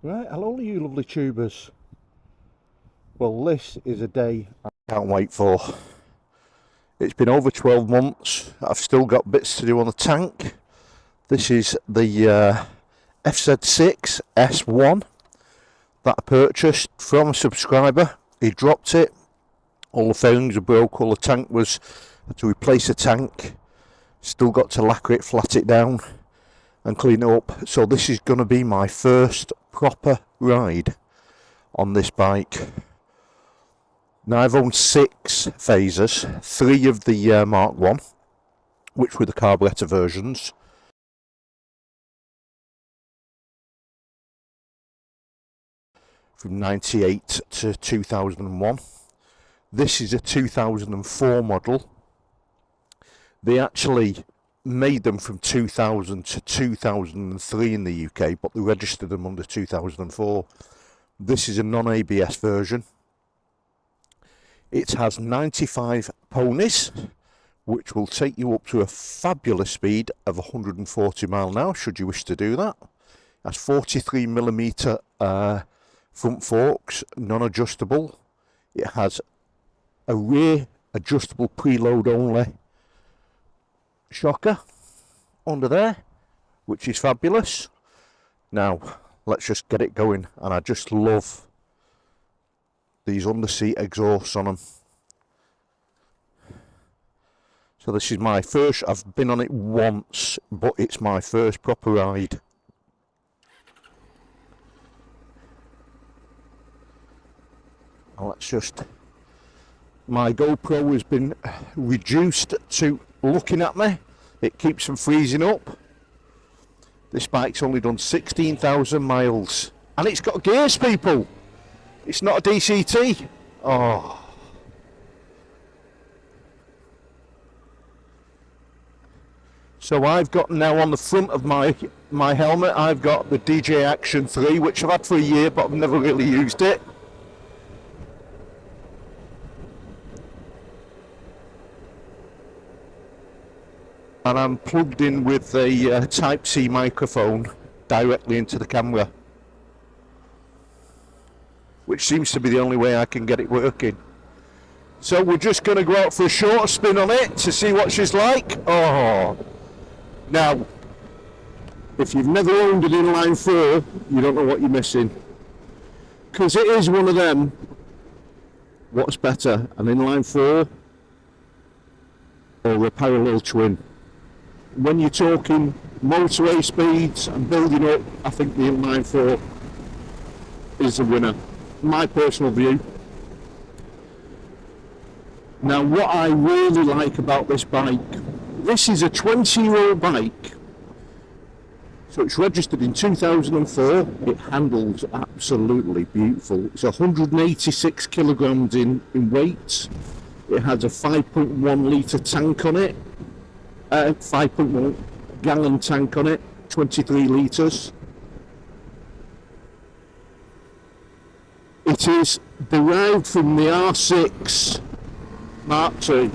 Right, hello you lovely tubers. Well, this is a day I can't wait for. It's been over 12 months. I've still got bits to do on the tank. This is the FZ6 S1 that I purchased from a subscriber. He dropped it. All the fairings were broke. All the tank was to replace the tank. Still got to lacquer it, flat it down and clean it up. So this is going to be my first proper ride on this bike. Now I've owned 6 Fazers, 3 of the Mark 1, which were the carburettor versions. From 98 to 2001. This is a 2004 model. They actually made them from 2000 to 2003 in the UK, but they registered them under 2004. This is a non-ABS version. It has 95 ponies, which will take you up to a fabulous speed of 140 miles an hour, should you wish to do that. It has 43mm front forks, non-adjustable. It has a rear adjustable preload only shocker under there, which is fabulous. Now, let's just get it going, and I just love these underseat exhausts on them. So this is my first, I've been on it once, but it's my first proper ride. Now let's just, my GoPro has been reduced to looking at me. It keeps from freezing up. This bike's only done 16,000 miles, and it's got gears, people. It's not a DCT. Oh. So I've got now on the front of my helmet, I've got the DJ Action 3, which I've had for a year, but I've never really used it. And I'm plugged in with a Type-C microphone directly into the camera, which seems to be the only way I can get it working. So we're just going to go out for a short spin on it to see what she's like. Oh, now, if you've never owned an inline 4, you don't know what you're missing. Because it is one of them, what's better, an inline 4 or a parallel twin? When you're talking motorway speeds and building up, I think the inline 4 is the winner. My personal view. Now, what I really like about this bike, this is a 20-year-old bike, so it's registered in 2004. It handles absolutely beautiful. It's 186 kilograms in weight. It has a 5.1 litre tank on it, 5.1 gallon tank on it, 23 litres. It is derived from the R6 Mark II.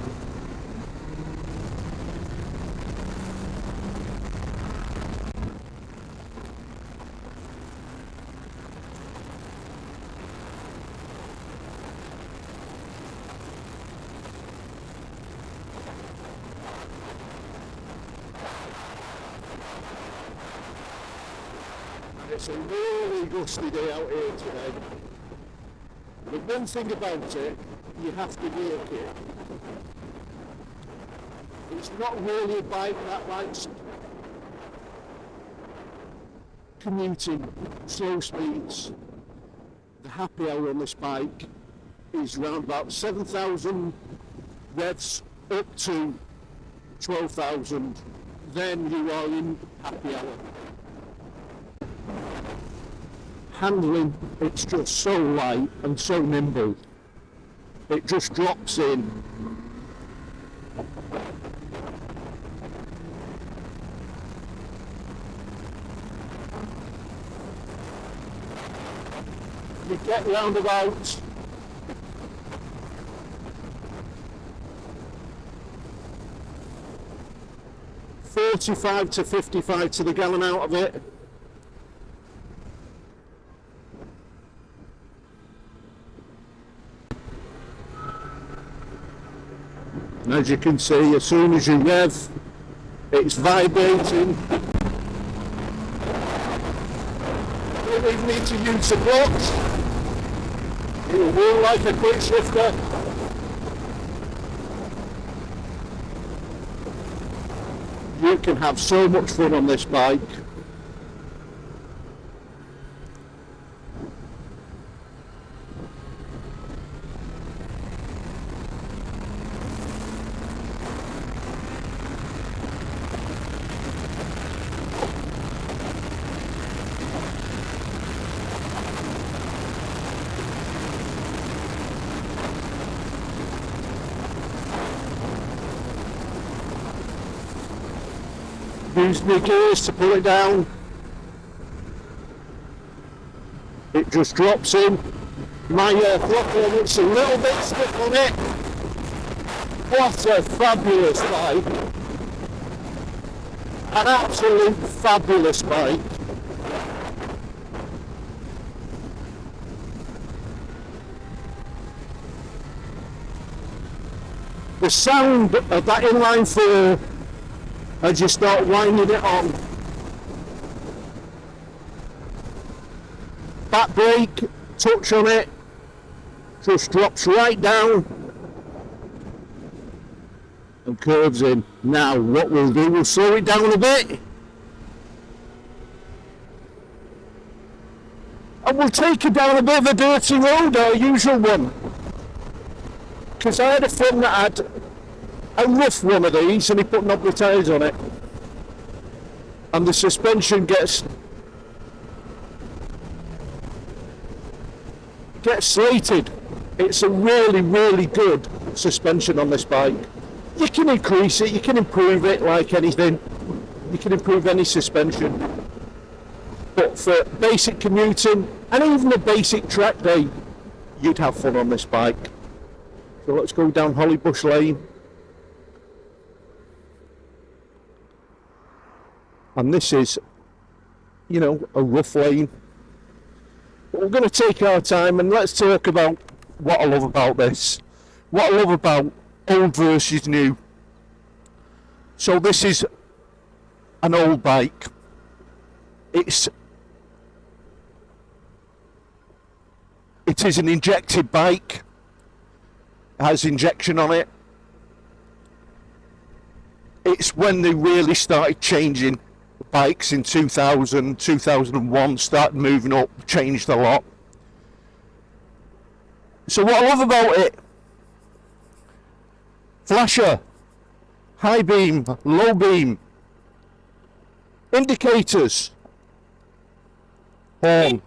It's a really gusty day out here today. The one thing about it, you have to work it. It's not really a bike that likes commuting slow speeds. The happy hour on this bike is around about 7,000 revs up to 12,000. Then you are in happy hour. Handling, it's just so light and so nimble. It just drops in. You get round about 45 to 55 to the gallon out of it. And as you can see, as soon as you rev, it's vibrating. You don't even need to use the clutch. It will roll like a quick shifter. You can have so much fun on this bike. Use my gears to pull it down. It just drops in. My throttle limit's a little bit stiff on it. What a fabulous bike. An absolute fabulous bike. The sound of that inline four as you start winding it on. Back brake, touch on it, just drops right down and curves in. Now what we'll do, we'll slow it down a bit and we'll take it down a bit of a dirty road, our usual one. Because I had a friend that had a rough one of these and he put knobbly tyres on it and the suspension gets slated. It's a really good suspension on this bike. You can increase it, you can improve it like anything. You can improve any suspension. But for basic commuting and even a basic track day, you'd have fun on this bike. So let's go down Hollybush Lane. And this is, you know, a rough lane. But we're going to take our time and let's talk about what I love about this. What I love about old versus new. So this is an old bike. It is an injected bike. It has injection on it. It's when they really started changing bikes in 2000, 2001, started moving up, changed a lot. So what I love about it, flasher, high beam, low beam, indicators, horn,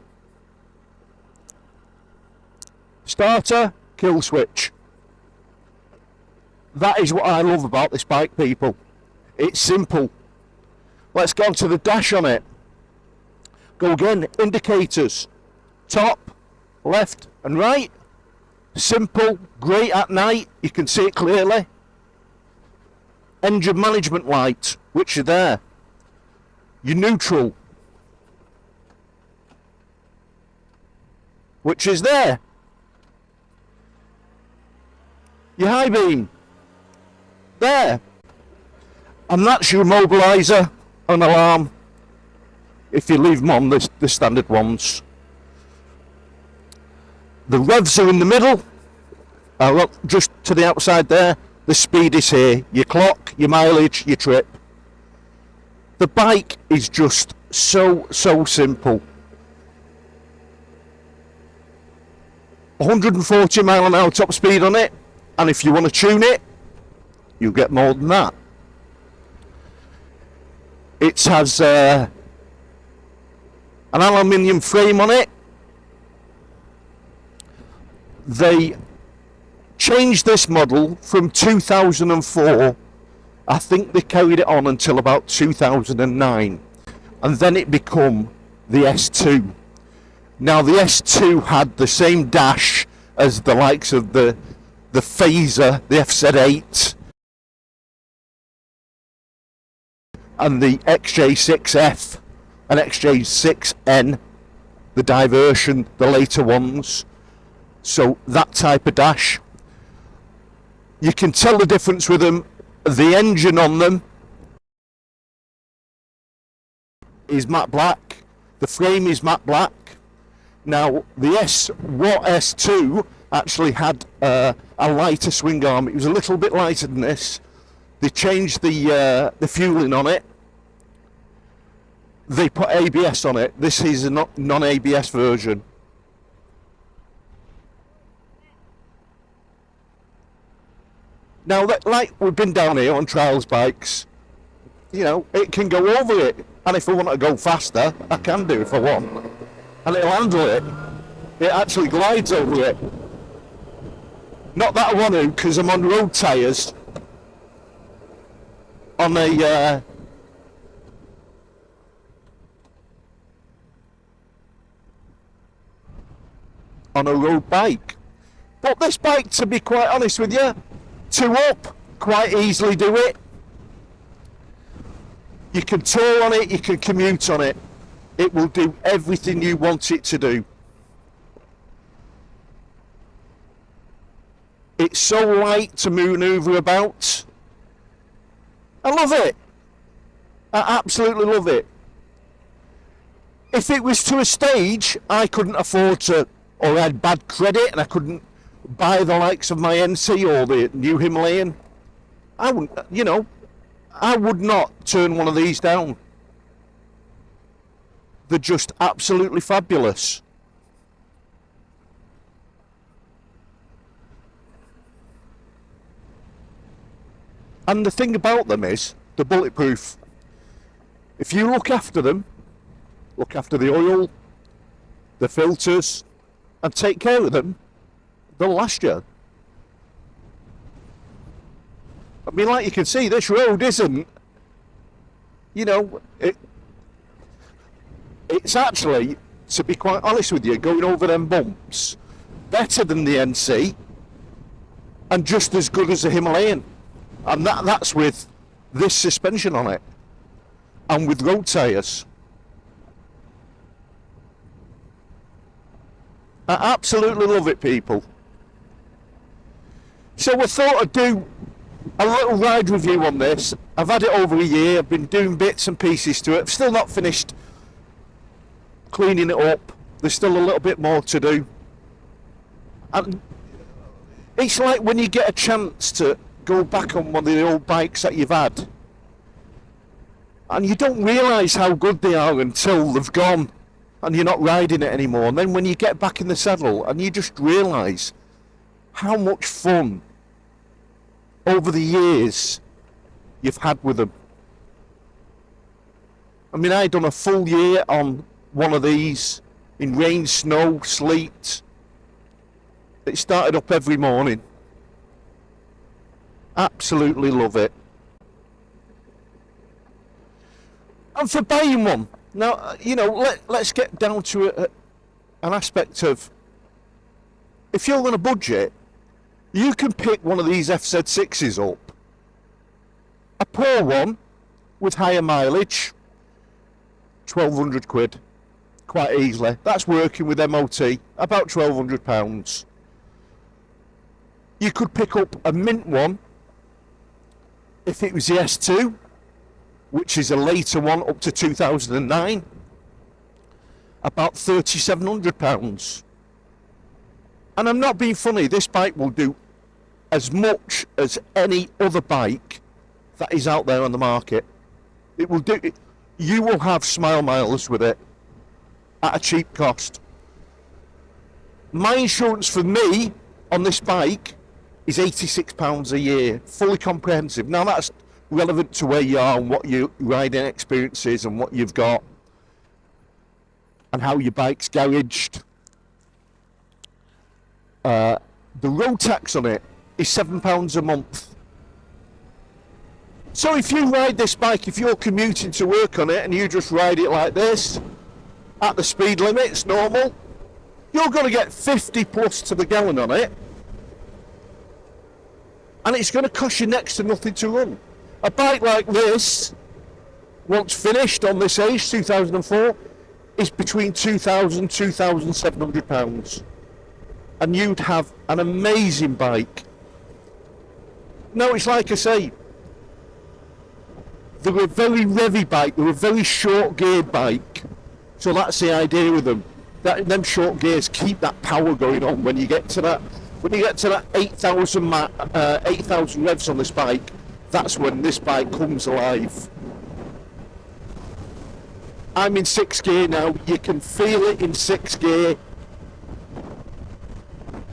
starter, kill switch. That is what I love about this bike, people. It's simple. Let's go on to the dash on it. Go again, indicators, top, left and right. Simple, great at night, you can see it clearly. Engine management light, which are there. Your neutral, which is there. Your high beam, there. And that's your immobiliser and alarm if you leave them on, the standard ones. The revs are in the middle. Look, just to the outside there, the speed is here. Your clock, your mileage, your trip. The bike is just so simple. 140 mile an hour top speed on it, and if you want to tune it, you get more than that. It has an aluminium frame on it. They changed this model from 2004. I think they carried it on until about 2009, and then it became the S2. Now the S2 had the same dash as the likes of the Fazer, the FZ8, and the XJ6F and XJ6N, the diversion, the later ones. So that type of dash. You can tell the difference with them. The engine on them is matte black. The frame is matte black. Now the S2 actually had a lighter swing arm. It was a little bit lighter than this. They changed the fueling on it. They put ABS on it. This is a non-ABS version. Now, like we've been down here on trials bikes, you know, it can go over it. And if I want to go faster, I can do if I want. And it'll handle it. It actually glides over it. Not that I want to, because I'm on road tyres. On a road bike. But this bike, to be quite honest with you, 2 up, quite easily do it. You can tour on it, you can commute on it. It will do everything you want it to do. It's so light to manoeuvre about. I love it. I absolutely love it. If it was to a stage I couldn't afford to, or I had bad credit and I couldn't buy the likes of my NC or the new Himalayan, I wouldn't, you know, I would not turn one of these down. They're just absolutely fabulous. And the thing about them is, they're bulletproof. If you look after them, look after the oil, the filters, and take care of them, they'll last you. I mean, like you can see, this road isn't, you know, it's actually, to be quite honest with you, going over them bumps, better than the NC, and just as good as the Himalayan. And that's with this suspension on it, and with road tyres. I absolutely love it, people. So I thought I'd do a little ride review on this. I've had it over a year, I've been doing bits and pieces to it. I've still not finished cleaning it up. There's still a little bit more to do. And it's like when you get a chance to go back on one of the old bikes that you've had, and you don't realise how good they are until they've gone and you're not riding it anymore. And then when you get back in the saddle and you just realise how much fun over the years you've had with them. I mean, I done a full year on one of these in rain, snow, sleet. It started up every morning. Absolutely love it. And for buying one, now, you know, let's get down to an aspect of, if you're on a budget, you can pick one of these FZ6s up, a poor one with higher mileage, 1,200 quid, quite easily. That's working with MOT, about £1,200. You could pick up a mint one, if it was the S2, which is a later one up to 2009, about £3,700. And I'm not being funny, this bike will do as much as any other bike that is out there on the market. It will do it. You will have smile miles with it at a cheap cost. My insurance for me on this bike is £86 a year, fully comprehensive. Now that's relevant to where you are and what your riding experience is and what you've got and how your bike's garaged. The road tax on it is £7 a month. So if you ride this bike, if you're commuting to work on it and you just ride it like this, at the speed limit, it's normal, you're going to get 50 plus to the gallon on it, and it's going to cost you next to nothing to run. A bike like this, once finished on this age, 2004, is between £2,000 and £2,700. And you'd have an amazing bike. No, it's like I say, they're a very revvy bike, they're a very short geared bike. So that's the idea with them. Them short gears keep that power going on when you get to that. When you get to that 8,000 revs on this bike, that's when this bike comes alive. I'm in 6th gear now. You can feel it in 6th gear.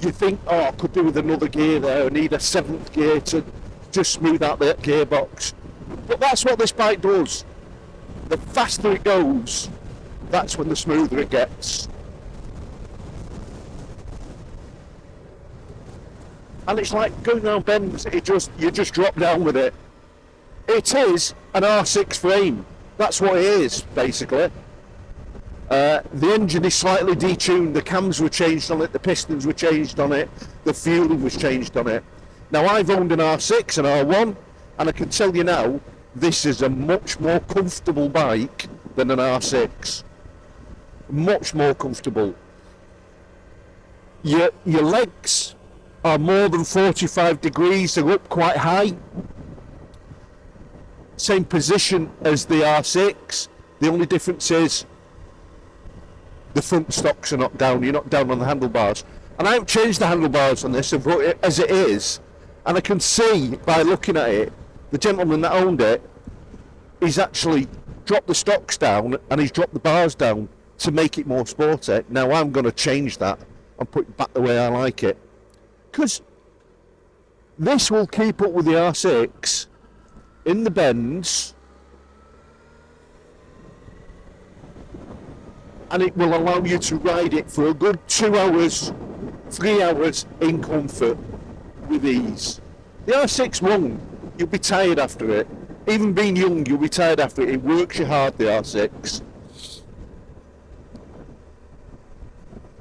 You think, oh, I could do with another gear there. I need a 7th gear to just smooth out that gearbox. But that's what this bike does. The faster it goes, that's when the smoother it gets. And it's like going around bends, you just drop down with it. It is an R6 frame. That's what it is, basically. The engine is slightly detuned, the cams were changed on it, the pistons were changed on it, the fueling was changed on it. Now I've owned an R6 and R1, and I can tell you now, this is a much more comfortable bike than an R6. Much more comfortable. Your legs are more than 45 degrees, they're up quite high. Same position as the R6, the only difference is the front stocks are not down, you're not down on the handlebars. And I haven't changed the handlebars on this, I've brought it as it is, and I can see by looking at it, the gentleman that owned it, he's actually dropped the stocks down and he's dropped the bars down to make it more sporty. Now I'm going to change that and put it back the way I like it. Because this will keep up with the R6 in the bends, and it will allow you to ride it for a good 2 hours, 3 hours in comfort with ease. The R6 won't. You'll be tired after it. Even being young, you'll be tired after it. It works you hard, the R6.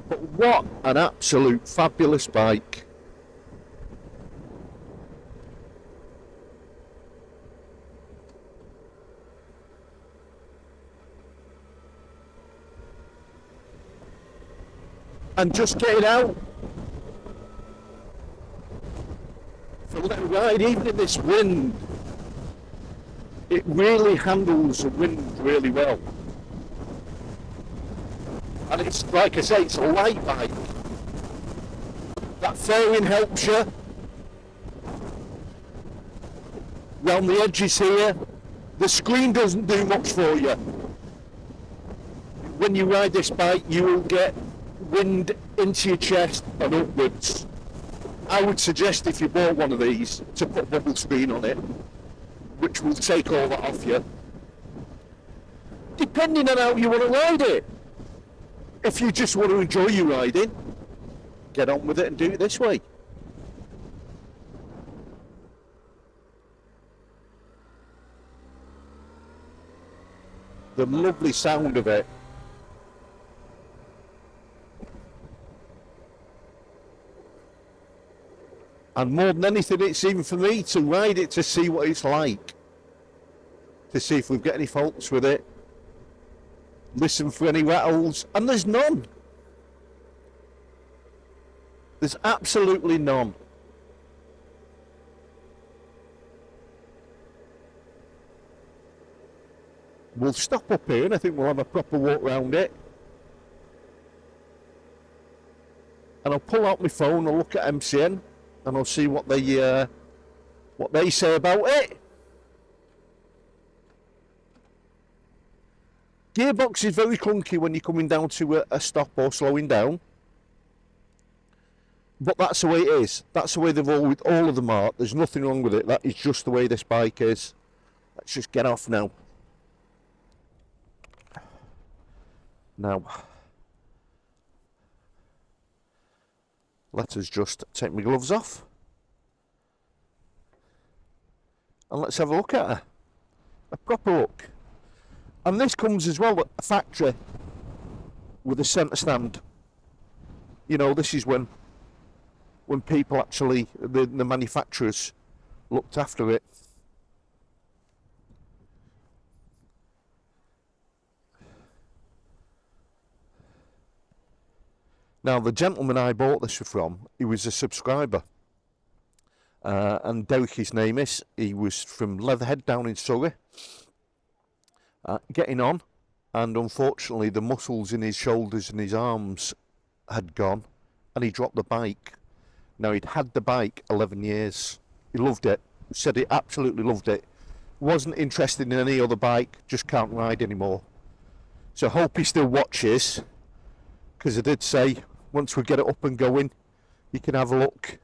But what an absolute fabulous bike. And just getting out for a little ride, even in this wind, it really handles the wind really well. And it's, like I say, it's a light bike. That fairing helps you. Round the edges here, the screen doesn't do much for you. When you ride this bike, you will get wind into your chest and upwards. I would suggest if you bought one of these to put bubble screen on it, which will take all that off you. Depending on how you want to ride it. If you just want to enjoy your riding, get on with it and do it this way. The lovely sound of it. And more than anything, it's even for me to ride it to see what it's like. To see if we've got any faults with it. Listen for any rattles. And there's none. There's absolutely none. We'll stop up here and I think we'll have a proper walk around it. And I'll pull out my phone, I'll look at MCN. And I'll see what they say about it. Gearbox is very clunky when you're coming down to a stop or slowing down. But that's the way it is. That's the way they've all of them are. There's nothing wrong with it. That is just the way this bike is. Let's just get off now. Now, let us just take my gloves off. And let's have a look at her. A proper look. And this comes as well at a factory with a centre stand. You know, this is when people actually, the manufacturers looked after it. Now, the gentleman I bought this from, he was a subscriber. and Derek his name is. He was from Leatherhead down in Surrey, getting on, and unfortunately the muscles in his shoulders and his arms had gone, and he dropped the bike. Now, he'd had the bike 11 years. He loved it. Said he absolutely loved it. Wasn't interested in any other bike, just can't ride anymore. So hope he still watches, because I did say once we get it up and going, you can have a look.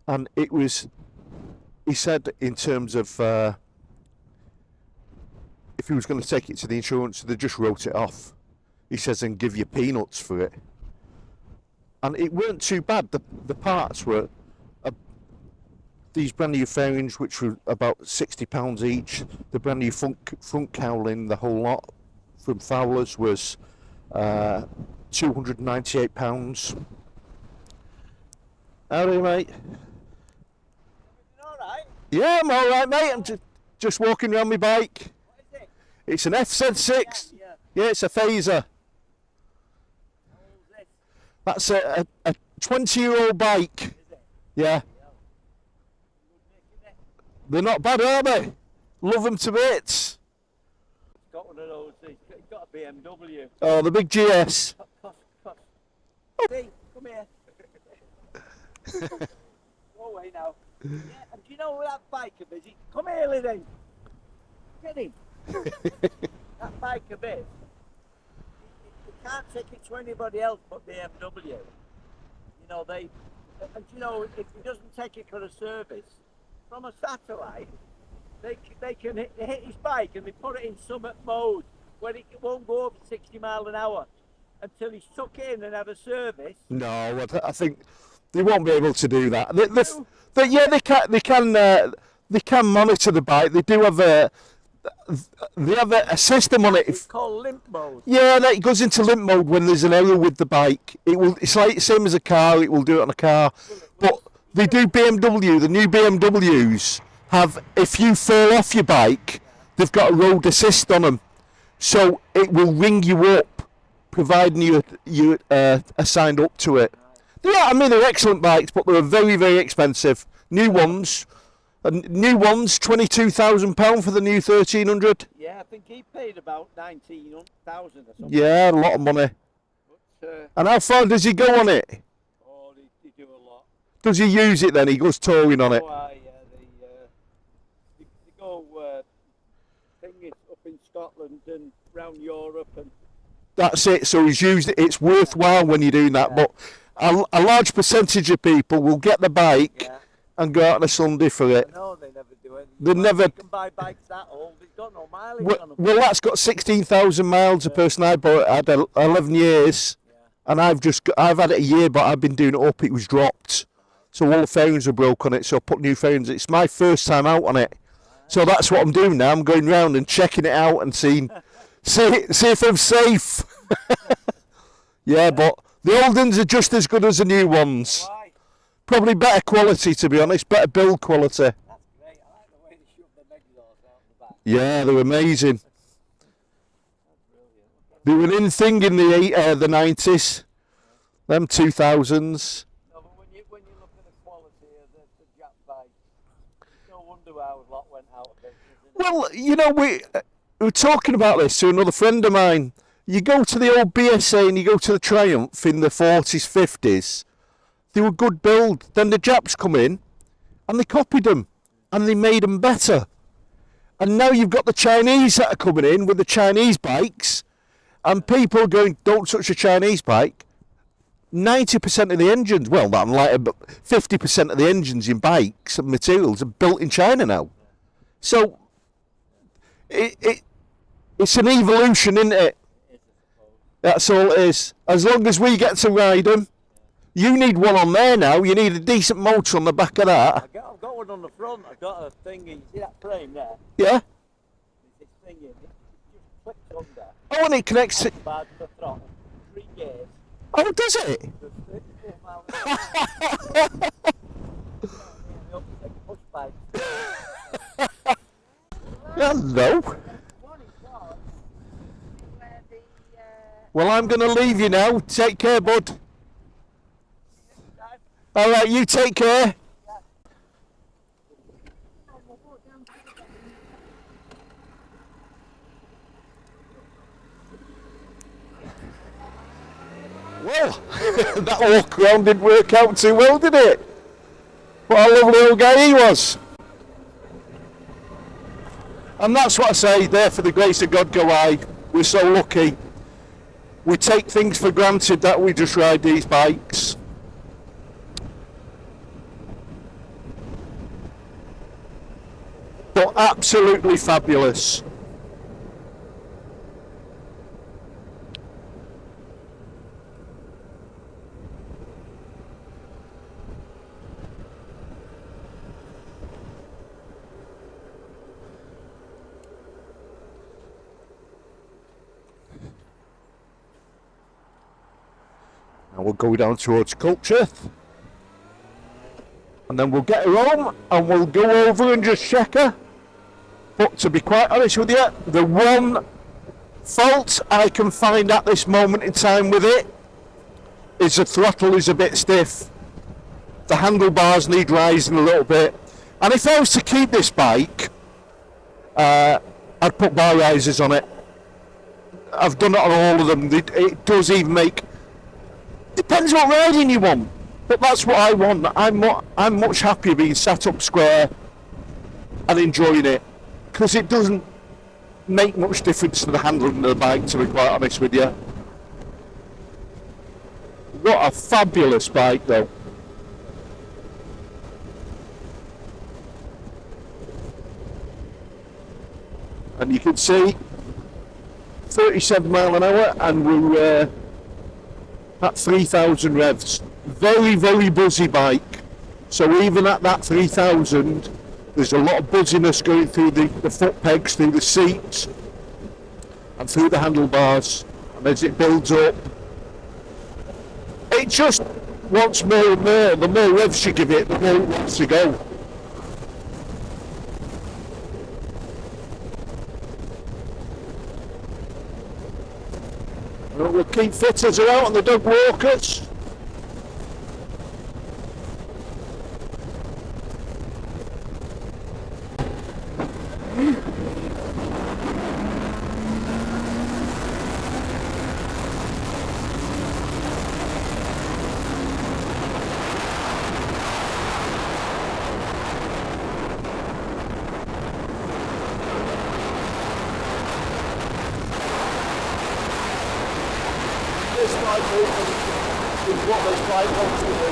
And it was, he said, in terms of if he was going to take it to the insurance, they just wrote it off. He says, and give you peanuts for it. And it weren't too bad. The parts were these brand new fairings, which were about £60 each. The brand new front cowling, the whole lot from Fowler's was £298. How are you, mate? All right. Yeah, I'm all right, mate. I'm just walking around my bike. What is it? It's an FZ6. Yeah. Yeah, it's a Fazer. How old is this? That's a 20-year-old bike. Is it? Yeah. Good making it. They're not bad, are they? Love them to bits. It's got one of those. It's got a BMW. Oh, the big GS. Cost. See, come here. Go away now. Yeah, and do you know where that biker is? Come here, Liddy. Get him. That biker is. You can't take it to anybody else but BMW. You know, and you know, if he doesn't take it for a service, from a satellite, they can hit his bike and they put it in summit mode where it won't go over 60 miles an hour until he's stuck in and have a service. No, I think they won't be able to do that. Yeah, they can monitor the bike. They do have a system on it. It's called limp mode. Yeah, it goes into limp mode when there's an error with the bike. It's like the same as a car. It will do it on a car, but they do BMW. The new BMWs have, if you fall off your bike, they've got a road assist on them, so it will ring you up, providing you are signed up to it. They're excellent bikes, but they're very, very expensive. New ones, £22,000 for the new 1300. Yeah, I think he paid about 19,000 or something. Yeah, a lot of money. But, And how far does he go on it? oh, they do a lot. Does he use it then? He goes touring on it. Oh, yeah, they go thingies up in Scotland and round Europe and. That's it. So he's used it. It's worthwhile when you're doing that. Yeah. But a large percentage of people will get the bike and go out on a Sunday for it. No, they never do it. They never. You can buy bikes that old. They've got no mileage on them. Well, that's got 16,000 miles. The person I bought it had 11 years, and I've had it a year, but I've been doing it up. It was dropped, so all the fairings were broke on it. So I put new fairings. It's my first time out on it, so that's what I'm doing now. I'm going round and checking it out and see if I'm safe. Yeah, but the old ones are just as good as the new ones. Why? Probably better quality, to be honest. Better build quality. That's great. I like the way they shove the exhaust out the back. Yeah, they're amazing. That's brilliant. They were an in thing in the 90s, them 2000s. No, but when you look at the quality of the Jap bike, it's no wonder how a lot went out of it. Well, you know, we were talking about this to another friend of mine. You go to the old BSA and you go to the Triumph in the 40s, 50s. They were good build. Then the Japs come in and they copied them and they made them better. And now you've got the Chinese that are coming in with the Chinese bikes, and people are going, don't touch a Chinese bike. 90% of the engines, well, not like 50% of the engines in bikes and materials are built in China now. So it's an evolution, isn't it? That's all it is. As long as we get to ride them. You need one on there now. You need a decent motor on the back of that. I've got one on the front. I've got a thingy. You see that frame there? Yeah. There's this thingy. It just clicks under. Oh, and it connects to... Bad to the throttle. 3 gears. Oh, does it? There's 34 miles an hour. Push bike. Hello. Well, I'm going to leave you now. Take care, bud. All right, you take care. Well, that walk round didn't work out too well, did it? What a lovely old guy he was. And that's what I say, there for the grace of God go I. We're so lucky. We take things for granted that we just ride these bikes. But absolutely fabulous. Now we'll go down towards Culcheth. And then we'll get her home and we'll go over and just check her. But to be quite honest with you, the one fault I can find at this moment in time with it is the throttle is a bit stiff. The handlebars need rising a little bit. And if I was to keep this bike, I'd put bar risers on it. I've done it on all of them. It does even make... Depends what riding you want. But that's what I want. I'm much happier being sat up square and enjoying it. Because it doesn't make much difference to the handling of the bike, to be quite honest with you. What a fabulous bike though. And you can see 37 mile an hour and we're at 3,000 revs. Very, very buzzy bike. So even at that 3,000, there's a lot of buzziness going through the foot pegs, through the seats, and through the handlebars. And as it builds up, it just wants more and more. The more revs you give it, the more it wants to go. Well, we'll keep fitters are out on the dog walkers. This bike is what this bike wants to do.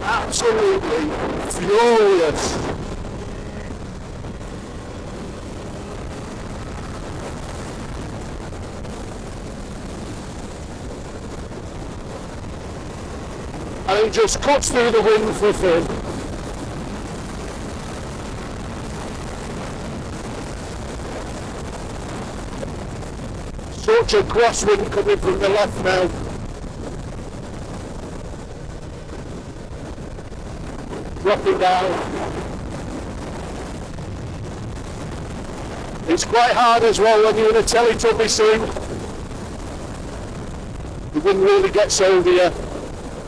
Absolutely furious. And it just cuts through the wind for fun. Such a crosswind coming from the left now. Dropping down. It's quite hard as well when you're in a Teletubby scene. The wind really gets over you.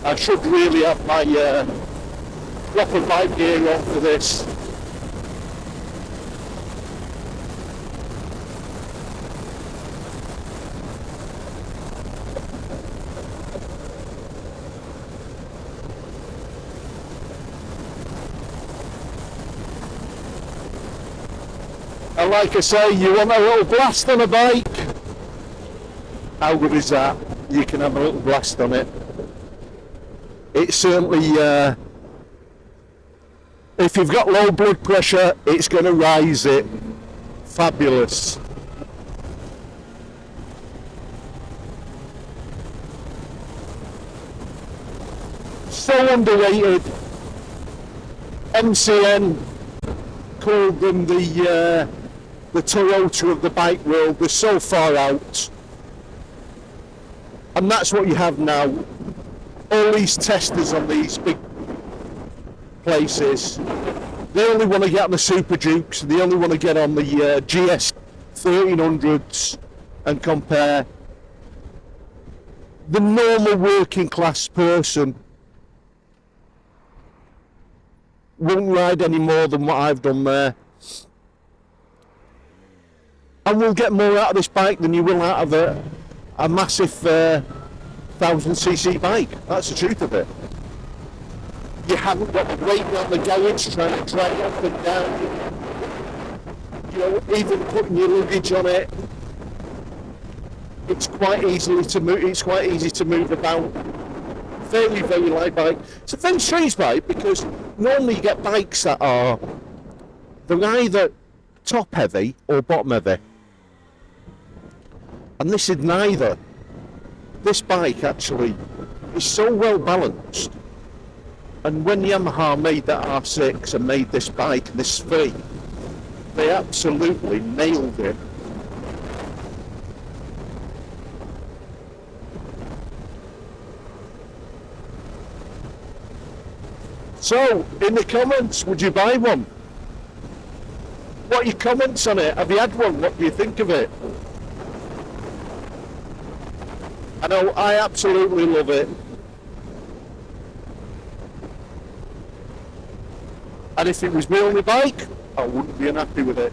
I should really have my proper bike gear on for this. And like I say, you want a little blast on a bike? How good is that? You can have a little blast on it. It's certainly, if you've got low blood pressure, it's going to rise it. Fabulous. So underrated. MCN called them the Toyota of the bike world. They're so far out. And that's what you have now. All these testers on these big places, They only want to get on the Super Dukes, they only want to get on the GS 1300s and compare. The normal working class person won't ride any more than what I've done there. And we'll get more out of this bike than you will out of a massive 1000cc bike. That's the truth of it. You haven't got the weight on the garage trying to drag it up and down. You know, even putting your luggage on it. It's quite easy to move. It's quite easy to move about. Very, very light bike. It's a very strange bike because normally you get bikes that are they're either top heavy or bottom heavy, and this is neither. This bike actually is so well balanced. And when Yamaha made that R6 and made this bike, this V, they absolutely nailed it. So, in the comments, would you buy one? What are your comments on it? Have you had one? What do you think of it? I know, I absolutely love it. And if it was my only bike, I wouldn't be unhappy with it.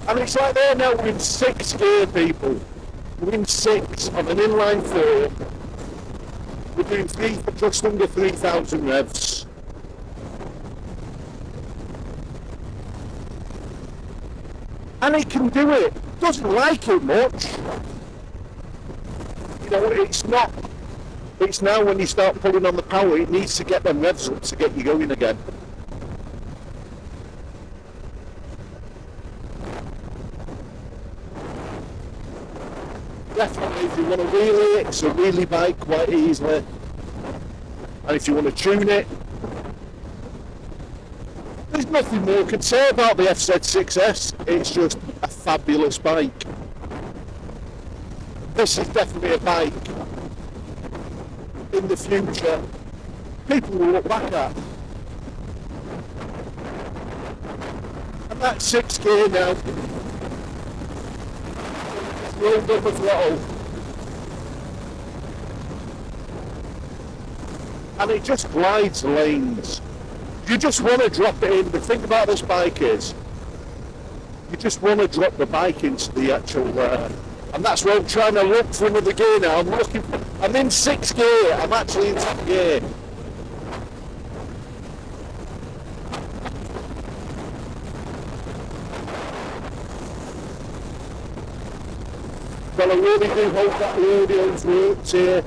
And it's like there now, we're in 6 gear, people. We're in 6 on an inline 4. We're doing just under 3,000 revs. And it can do it. Doesn't like it much. You know, it's not. It's now when you start pulling on the power, it needs to get them revs up to get you going again. Definitely, if you want to wheelie it, it's a wheelie bike quite easily. And if you want to tune it, there's nothing more I can say about the FZ6 S. It's just a fabulous bike. This is definitely a bike in the future people will look back at. And that's 6 gear now. Rolled up a throttle. And it just glides lanes. You just want to drop it in. The thing about this bike is, you just want to drop the bike into the actual, and that's where I'm trying to look for another gear now. I'm in 6 gear, I'm actually in 10 gear. Well, I really do hope that the audio's worked here.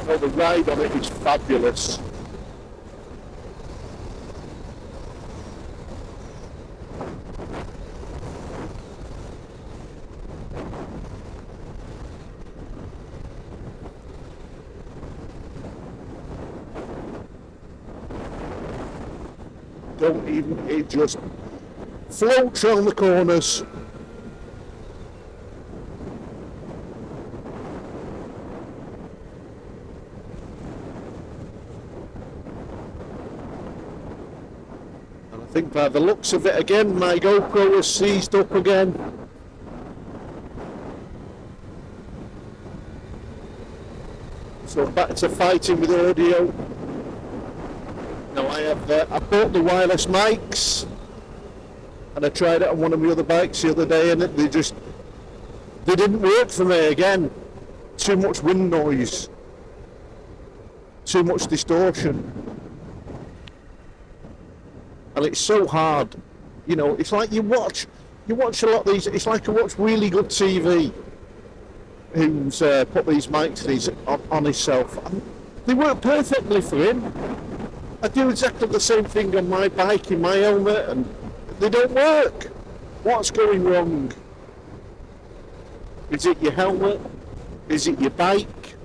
Oh, the ride on it is fabulous. Don't even, it just floats around the corners. And I think by the looks of it again, my GoPro has seized up again. So back to fighting with audio. Now I bought the wireless mics, and I tried it on one of my other bikes the other day, and they didn't work for me again. Too much wind noise, too much distortion, and it's so hard. You know, it's like you watch a lot of these. It's like I watch really good TV. Who's put these mics on himself? And they work perfectly for him. I do exactly the same thing on my bike, in my helmet, and they don't work. What's going wrong? Is it your helmet? Is it your bike?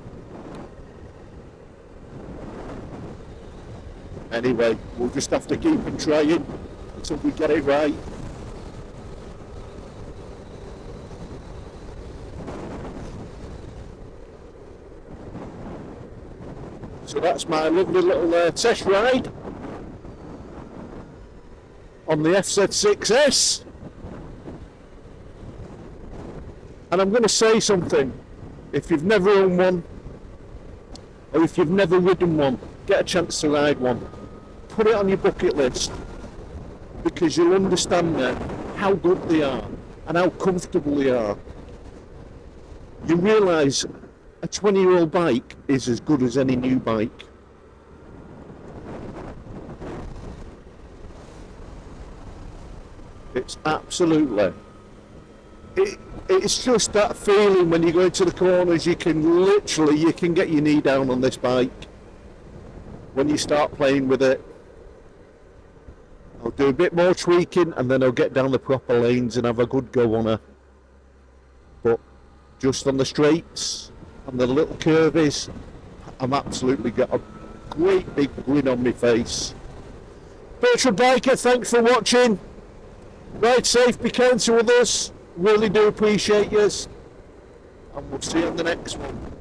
Anyway, we'll just have to keep on trying until we get it right. So that's my lovely little test ride on the FZ6 S. And I'm going to say something. If you've never owned one, or if you've never ridden one, get a chance to ride one. Put it on your bucket list, because you'll understand then how good they are and how comfortable they are. You realise a 20-year-old bike is as good as any new bike. It's absolutely. It's just that feeling when you go into the corners, you can get your knee down on this bike when you start playing with it. I'll do a bit more tweaking and then I'll get down the proper lanes and have a good go on her. But just on the straights and the little curvies, I'm absolutely got a great big grin on my face. Virtual Biker, thanks for watching. Ride safe, be kind to others. Really do appreciate you, and we'll see you on the next one.